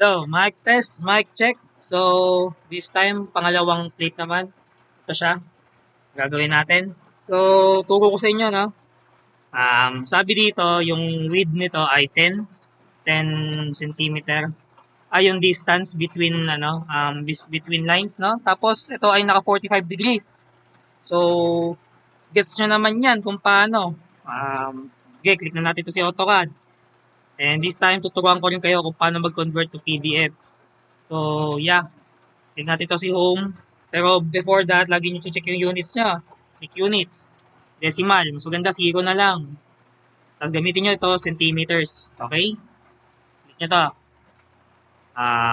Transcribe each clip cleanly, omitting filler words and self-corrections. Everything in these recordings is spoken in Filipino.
So, mic test, mic check. So, this time, pangalawang plate naman. Ito siya. Gagawin natin. So, turo ko sa inyo, no? Sabi dito, yung width nito ay 10 centimeter. Ay, yung distance between, between lines, no? Tapos, ito ay naka 45 degrees. So, gets nyo naman yan kung paano. Okay, click na natin ito si AutoCAD. And this time, tuturuan ko rin kayo kung paano mag-convert to PDF. So, yeah. Click natin to si home. Pero before that, lagi nyo check yung units niya. Click units. Decimal. Mas maganda, 0 na lang. Tapos gamitin nyo ito, centimeters. Okay? Click nyo to.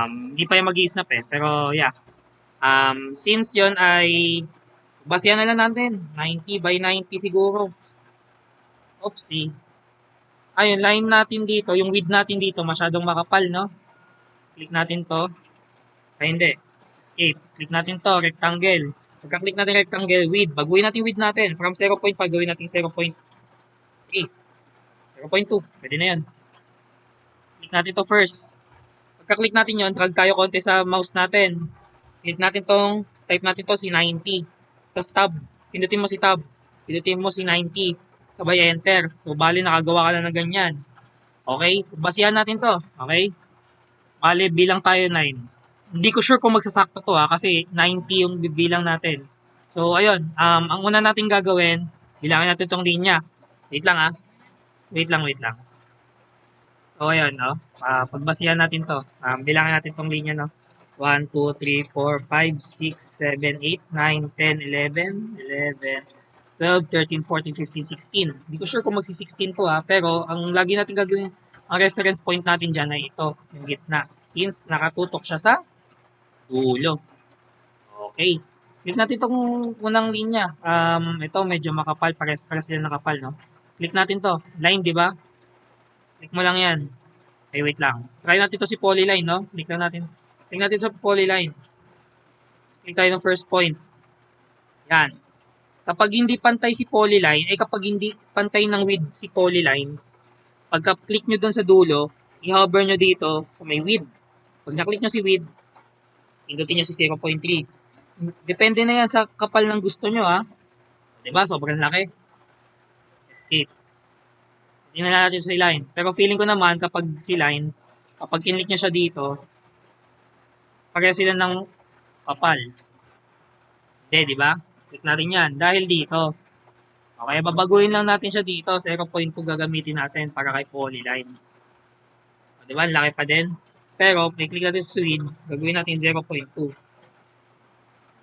Hindi pa yung mag-i-snap eh. Pero, yeah. Since yon ay, basehan na lang natin. 90 by 90 siguro. Oopsie. Ayun, line natin dito, yung width natin dito, masyadong makapal, no? Click natin to. Ay, hindi. Escape. Click natin to, rectangle. Pagka-click natin rectangle, width. Baguhin natin width natin. From 0.5, gawin natin 0.3. 0.2. Pwede na yan. Click natin to first. Pagka-click natin yon, drag tayo konti sa mouse natin. Click natin tong, type natin to si 90. Tapos tab. Pindutin mo si tab. Pindutin mo si 90. Sabay enter. So, bali nakagawa ka na ng ganyan. Okay? Basihan natin to. Okay? Bali, bilang tayo 9. Hindi ko sure kung magsasakto to kasi 90 yung bibilang natin. So, ayun. Ang una natin gagawin, bilangin natin tong linya. Wait lang Wait lang. So, ayun, no? Pagbasihan natin to. Bilangin natin tong linya, no? 1, 2, 3, 4, 5, 6, 7, 8, 9, 10, 11, 12, 13, 14, 15, 16. Hindi ko sure kung magsi-16 to pero ang lagi natin gagawin, ang reference point natin dyan ay ito, yung gitna. Since nakatutok siya sa dulo. Okay. Click natin itong unang linya. Ito medyo makapal, pares-pares sila nakapal, no? Click natin to. Line, di ba? Click mo lang yan. Okay, wait lang. Try natin to si polyline, no? Click lang natin. Click natin sa polyline. Click tayo ng first point. Yan. Kapag hindi pantay si polyline, kapag hindi pantay ng width si polyline, pagka-click nyo doon sa dulo, i-hover nyo dito sa may width. Pag na-click nyo si width, pindutin nyo si 0.3. Depende na yan sa kapal ng gusto nyo, Diba? Sobrang laki. Escape. Tingnan natin si line. Pero feeling ko naman, kapag si line, kapag kinlik nyo siya dito, pareha sila ng kapal. Hindi, di ba? Click natin yan. Dahil dito. Okay, babaguhin lang natin siya dito. 0.2 gagamitin natin para kay polyline. O, di ba? Laki pa din. Pero, click natin sa width, gagawin natin 0.2.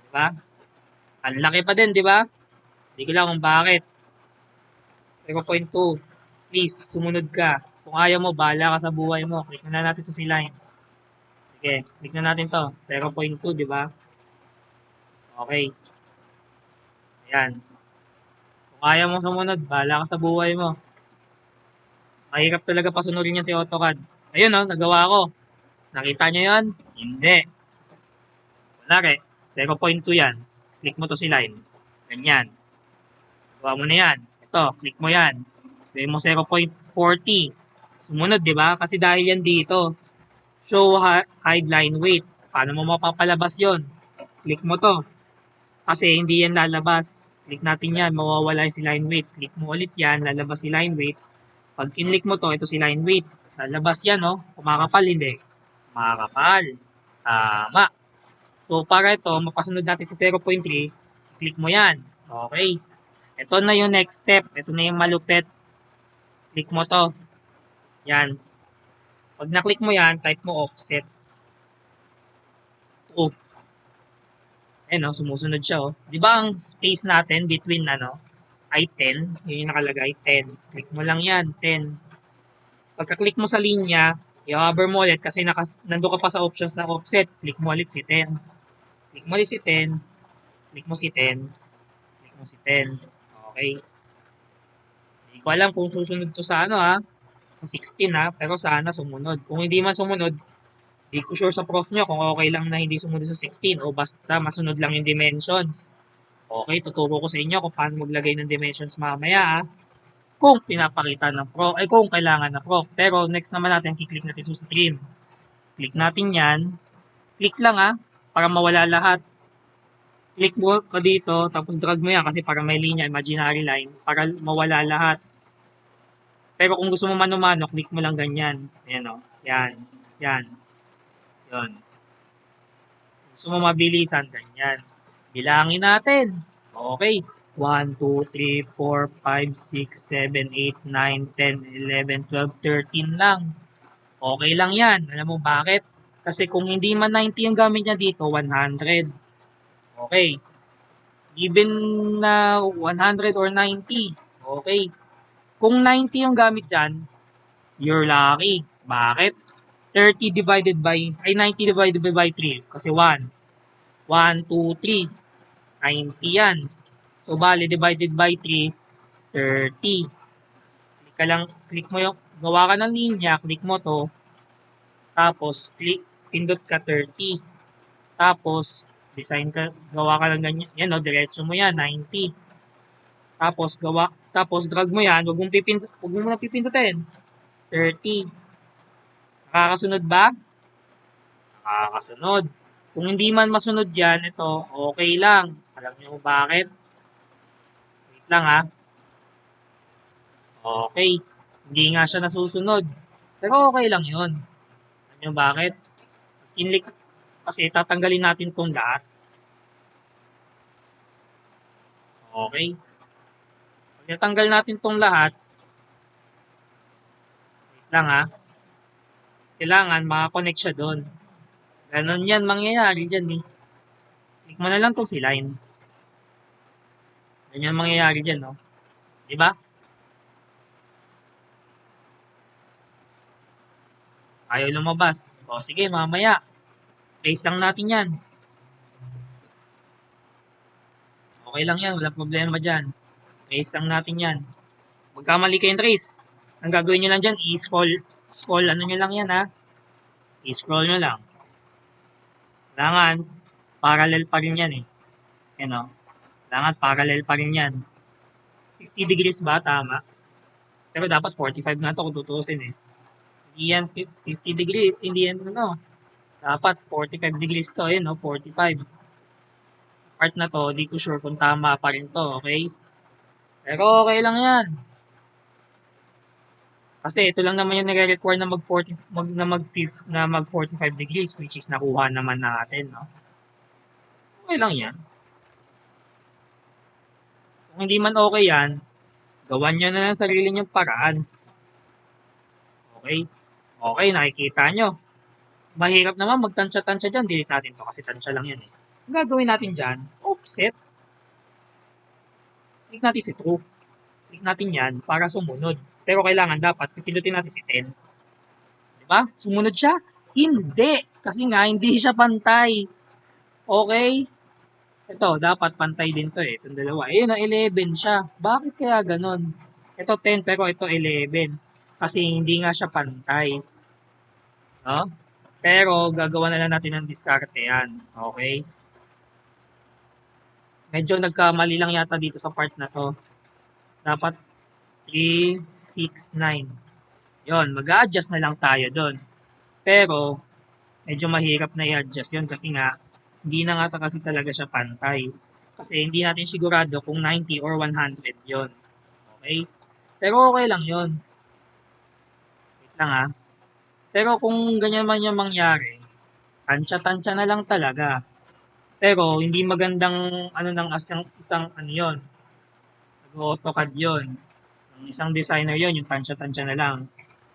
Di ba? Ang laki pa din, di ba? Hindi ko lang kung bakit. 0.2. Please, sumunod ka. Kung ayaw mo, bahala ka sa buhay mo. Click na natin ito si line. Sige, click na natin to. 0.2, di ba? Okay. Ayan. Kung ayaw mo sumunod, bahala ka sa buhay mo. Mahirap talaga pasunodin yan si AutoCAD. Ayun, nagawa ko. Nakita nyo yan? Hindi. Kunwari, 0.2 yan. Click mo to si line. Ganyan. Gawa mo na yan. Ito, click mo yan. Gawin mo 0.40. Sumunod, di ba? Kasi dahil yan dito. Show hide line weight. Paano mo mapapalabas yon? Click mo to. Kasi hindi yan lalabas. Click natin yan, mawawala si line weight. Click mo ulit yan, lalabas si line weight. Pag kinlik mo to, ito si line weight. Lalabas yan, Kumakapal, hindi. Kumakapal. Tama. So, para ito, mapasunod natin sa 0.3, click mo yan. Okay. Ito na yung next step. Ito na yung malupit. Click mo to. Yan. Pag na-click mo yan, type mo offset. Oh. Ayan, sumusunod siya, Di ba ang space natin between, ay 10? Yun yung nakalagay, 10. Click mo lang yan, 10. Pagka-click mo sa linya, i-hover mo ulit kasi nandun ka pa sa options na offset. Click mo ulit si 10. Click mo ulit si 10. Click mo si 10. Click mo si 10. Okay. Hindi ko alam kung susunod to sa sa 16 pero sana sumunod. Kung hindi man sumunod, hindi ko sure sa prof nyo kung okay lang na hindi sumunod sa 16 o basta masunod lang yung dimensions. Okay, tuturo ko sa inyo kung paano maglagay ng dimensions mamaya kung pinapakita ng prof, kung kailangan ng prof. Pero next naman natin, kiklik natin sa stream. Click natin yan. Click lang para mawala lahat. Click mo ka dito, tapos drag mo yan kasi para may linya, imaginary line, para mawala lahat. Pero kung gusto mo mano-mano, click mo lang ganyan. Ayan o. Yan. Yan. Yun. Gusto mo mabilisan, ganyan. Bilangin natin. Okay. 1, 2, 3, 4, 5, 6, 7, 8, 9, 10, 11, 12, 13 lang. Okay lang yan. Alam mo bakit? Kasi kung hindi man 90 ang gamit niya dito, 100. Okay. Given na 100 or 90. Okay. Kung 90 yung gamit dyan, you're lucky. Bakit? 30 divided by, 90 divided by 3. Kasi 1. 1, 2, 3. 90 yan. So, bali, divided by 3, 30. Click ka lang, click mo yung, gawa ka ng linya, click mo to, tapos, pindot ka 30. Tapos, design ka, gawa ka lang ganyan, yan o, diretso mo yan, 90. Tapos, drag mo yan, huwag mo na pipindutin, 30. Nakakasunod ba? Nakakasunod. Kung hindi man masunod yan, ito, okay lang. Alam niyo bakit? Wait lang Okay. Hindi nga siya nasusunod. Pero okay lang yun. Alam niyo bakit? Kinlik kasi tatanggalin natin tong lahat. Okay. Pag natanggal natin tong lahat, wait lang kailangan makakonect siya doon. Ganon yan mangyayari dyan Click mo na lang tong si line. Ganyan mangyayari dyan, no? Diba? Ayaw lumabas. O sige, mamaya. Trace lang natin yan. Okay lang yan, walang problema dyan. Trace lang natin yan. Magkamali kayong trace. Ang gagawin nyo lang dyan, scroll ano nyo lang yan I-scroll nyo lang. Kailangan, parallel pa rin yan Yan o. Kailangan parallel pa rin yan. 50 degrees ba? Tama. Pero dapat 45 na to kung tutusin Hindi yan 50 degrees. Hindi yan Dapat 45 degrees to. Ayun 45. Sa part na to, di ko sure kung tama pa rin to. Okay? Pero okay lang yan. Kasi ito lang naman yung nagre-require na mag 45 degrees which is nakuha naman natin, no? Okay lang 'yan. Kung hindi man okay 'yan, gawan niyo na lang sarili niyong paraan. Okay? Okay, nakikita nyo. Mahirap naman magtansya-tansya dyan. Delete natin to kasi tansya lang yan Ang gagawin natin dyan, offset. Click natin si true. Click natin yan para sumunod. Pero kailangan dapat pipindutin natin si 10. Diba? Sumunod siya? Hindi. Kasi nga, hindi siya pantay. Okay? Ito, dapat pantay din to Itong dalawa. Ayun, 11 siya. Bakit kaya ganon? Ito 10 pero ito 11. Kasi hindi nga siya pantay. No? Pero, gagawa na lang natin ng diskarte yan. Okay? Medyo nagkamali lang yata dito sa part na to. Dapat 3, 6, 9. Yun, mag-a-adjust na lang tayo doon. Pero, medyo mahirap na i-adjust yun kasi nga, hindi na nga kasi talaga siya pantay. Kasi hindi natin sigurado kung 90 or 100 yon. Okay? Pero okay lang yon. Wait lang Pero kung ganyan man yung mangyari, tansya-tansya na lang talaga. Pero hindi magandang ng isang ano yon. Nag-AutoCAD yon. Ng isang designer yon, yung tansya-tansya na lang.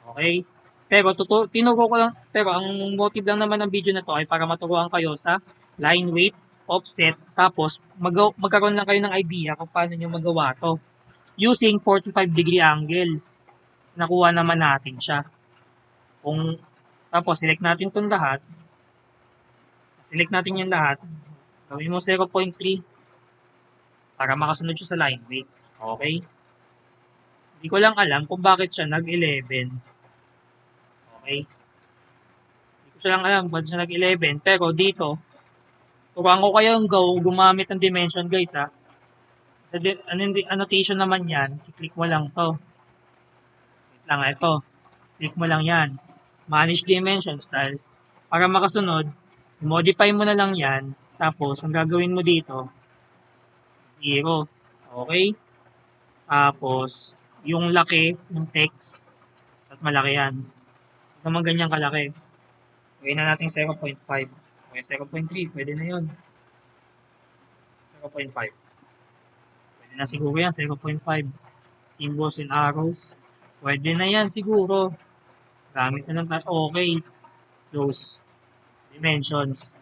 Okay? Pero tinuro ko lang, pero ang motive lang naman ng video na to ay para maturuan kayo sa line weight, offset, tapos magkaroon lang kayo ng idea kung paano nyo magawa to. Using 45 degree angle. Nakuha naman natin siya. Tapos select natin itong lahat. Select natin yung lahat. Gawin mo 0.3 para makasunod siya sa line weight. Okay? Hindi ko lang alam kung bakit siya nag-11. Okay? Hindi ko siya lang alam kung bakit siya nag-11. Pero dito, turuan ko kayong gumamit ng dimension guys Sa annotation naman yan, i-click mo lang to. Wait lang ito. Click mo lang yan. Manage dimension styles. para makasunod, modify mo na lang yan. Tapos, ang gagawin mo dito, 0. Okay? Tapos, yung laki ng text, at malaki yan. Hindi naman ganyan kalaki. Gawin na natin 0.5. Okay, 0.3, pwede na yun. 0.5. Pwede na siguro yan, 0.5. Symbols and arrows. Pwede na yan siguro. Gamit na lang tayo. Okay. Close. Dimensions.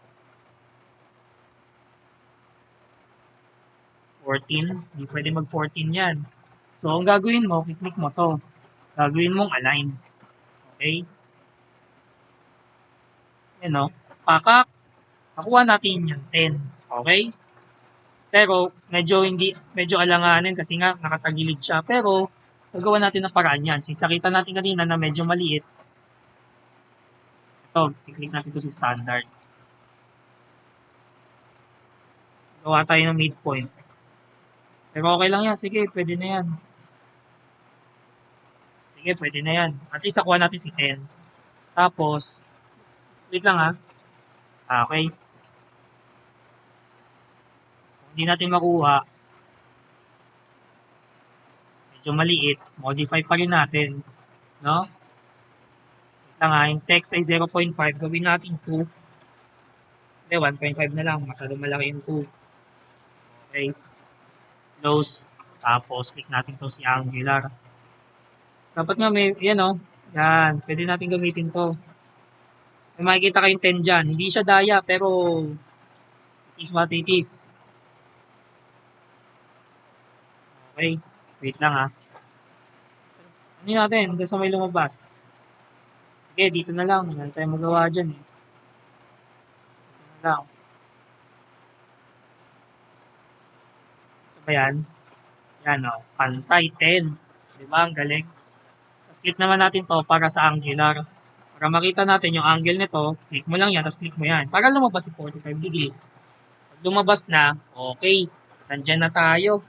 14. Hindi pwede mag-14 yan. So, ang gagawin mo, click mo to. Gagawin mong align. Okay? Yan o. Pakak. Nakuha natin yung 10. Okay? Pero, medyo alanganin kasi nga nakatagilid siya. Pero, gagawa natin ng paraan yan. Sisakita natin kanina na medyo maliit. Ito, i-click natin ito sa standard. Gawa tayo ng midpoint. Pero okay lang yan. Sige, pwede na yan. Sige, pwede na yan. At least, nakuha natin si 10. Tapos, wait lang ha. Okay. Kung hindi natin makuha, medyo maliit, modify pa rin natin. No? Wait lang ha. Yung text ay 0.5. Gawin natin 2. Hindi, 1.5 na lang. Masyadong malaki yung 2. Okay. Close. Tapos, click natin to si Angular. Dapat nga may, yan o. Yan. Pwede natin gamitin to. May makikita kayong 10 dyan. Hindi siya daya, pero it is what it is. Okay. Wait lang ha. Ano natin? Hanggang sa may lumabas. Okay, dito na lang. Wala tayong magawa dyan eh. Dito na lang. Ito ba yan? Yan o. Pantay 10. Diba? Ang galing. Tapos click naman natin to para sa Angular. Para makita natin yung angle nito, click mo lang yan, tapos click mo yan. Para lumabas si 45 degrees. Pag lumabas na, okay. Nandyan na tayo.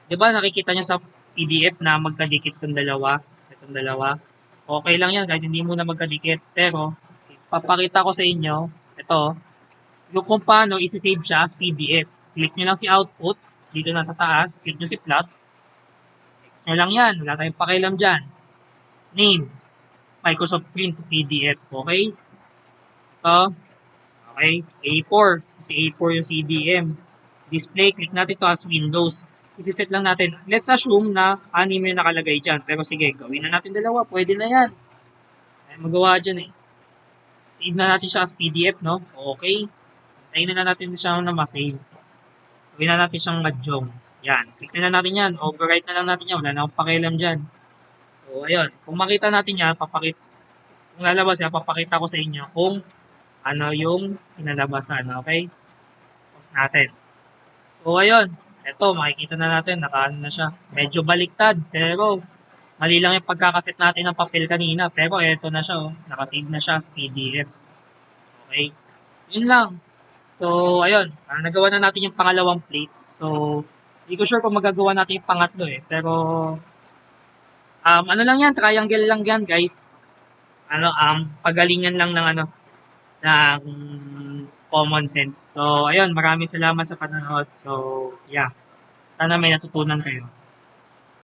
Diba nakikita nyo sa PDF na magkadikit itong dalawa. Itong dalawa. Okay lang yan kahit hindi mo na magkadikit. Pero, papakita ko sa inyo, ito, yung kung paano isi-save siya as PDF. Click nyo lang si output, dito na sa taas, click nyo si plot. Text nyo lang yan, wala tayong pakialam dyan. Name, Microsoft Print PDF, okay? Ito, okay, A4, kasi A4 yung CDM. Display, click natin to as Windows. Isiset lang natin. Let's assume na 6 yung nakalagay dyan. Pero sige, gawin na natin dalawa. Pwede na yan. Ay, magawa dyan eh. Save na natin siya as PDF, no? Okay. Tayin na natin siya na ma-save. Gawin na natin siyang mahjong. Yan. Click na natin yan. Overwrite na lang natin yan. Wala na akong pakialam dyan. So, ayun. Kung makita natin yan, kung lalabas yan, papakita ko sa inyo kung ano yung pinalabasan. Okay? Pause natin. So, ayun. Ito, makikita na natin, nakaano na siya. Medyo baliktad, pero mali lang yung pagkakaset natin ng papel kanina. Pero eto na siya, oh. Nakasave na siya sa PDF. Okay? Yun lang. So, ayun. Nagawa na natin yung pangalawang plate. So, hindi ko sure kung magagawa natin yung pangatlo eh. Pero, ano lang yan, triangle lang yan, guys. Pagalingan lang ng ng common sense. So, ayun, maraming salamat sa panonood. So, yeah. Sana may natutunan kayo.